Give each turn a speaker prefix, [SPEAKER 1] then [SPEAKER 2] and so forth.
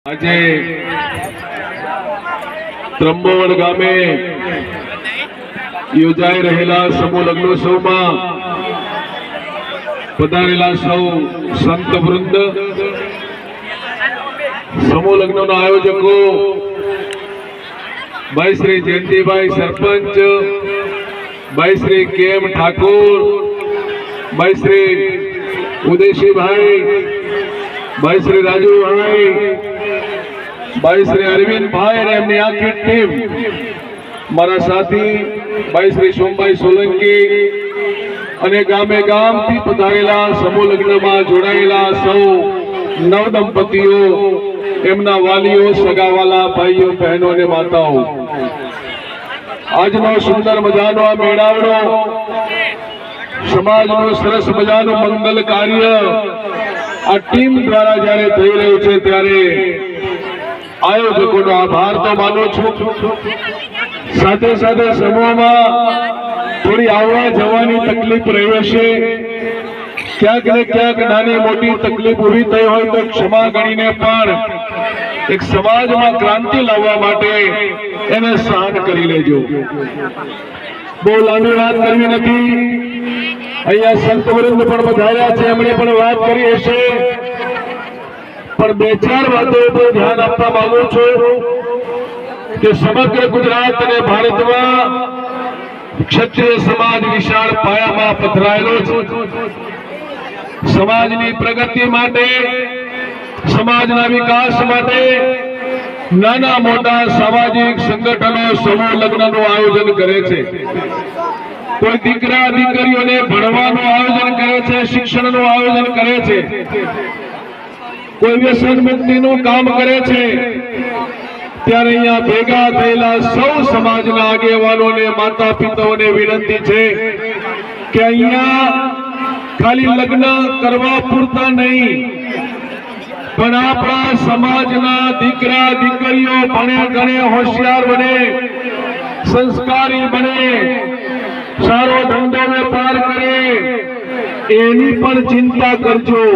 [SPEAKER 1] આજે ત્રંબોવડ ગામે યોજાઈ રહેલા સમૂહ લગ્નોત્સવમાં પધારેલા સૌ સંત વૃંદ, સમૂહ લગ્નના આયોજકો ભાઈ શ્રી જયંતિભાઈ સરપંચ, ભાઈ શ્રી કેમ ઠાકોર, ભાઈ શ્રી ઉદયસિંહભાઈ, ભાઈ શ્રી રાજુભાઈ, ભાઈ શ્રી અરવિંદભાઈ અને એમની આખી ટીમ, મારા સાથી ભાઈ શ્રી સોમભાઈ સોલંકી અને ગામે ગામથી પધારેલા સમૂહ લગ્નમાં જોડાયેલા સૌ નવદંપતિઓ, એમના વાલીઓ, સગાવાલા ભાઈઓ, બહેનો અને માતાઓ, આજનો સુંદર મજાનો આ મેળાવડો સમાજનું સરસ મજાનું મંગલ કાર્ય આ ટીમ દ્વારા જ્યારે થઈ રહ્યું છે ત્યારે આયોજકોનો આભાર તો માનું છું. સાથે સાથે સમૂહમાં થોડી આવવા જવાની તકલીફ રહી હશે, ક્યાંક ને ક્યાંક નાની મોટી તકલીફ ઊભી થઈ હોય તો ક્ષમા ગણીને પણ એક સમાજમાં ક્રાંતિ લાવવા માટે એને સહન કરી લેજો. બહુ લાંબી વાત કરવી નથી. અહીંયા સંત વૃંદ પણ પધાર્યા છે, એમણે પણ વાત કરી હશે, પણ બે ચાર વાતો પર ધ્યાન આપવા માંગુ છું કે સમગ્ર ગુજરાત અને ભારતમાં ક્ષત્રિય સમાજ વિશાળ પાયામાં પથરાયેલો છે. સમાજની પ્રગતિ માટે, સમાજના વિકાસ માટે નાના મોટા સામાજિક સંગઠનો સમૂહ લગ્નનું આયોજન કરે છે. કોઈ દીકરા દીકરીઓને ભણવાનું આયોજન કરે છે, શિક્ષણનું આયોજન કરે છે, કોઈ વ્યસન મુક્તિનું કામ કરે છે. ત્યારે અહીંયા ભેગા થયેલા સૌ સમાજના આગેવાનોને, માતા પિતાઓને વિનંતી છે કે અહીંયા ખાલી લગ્ન કરવા પૂરતા નહીં, પણ આપણા સમાજના દીકરા દીકરીઓ ભણે ગણે હોશિયાર બને, સંસ્કારી બને, સારો ધંધો વેપાર કરે, એની પણ ચિંતા કરજો.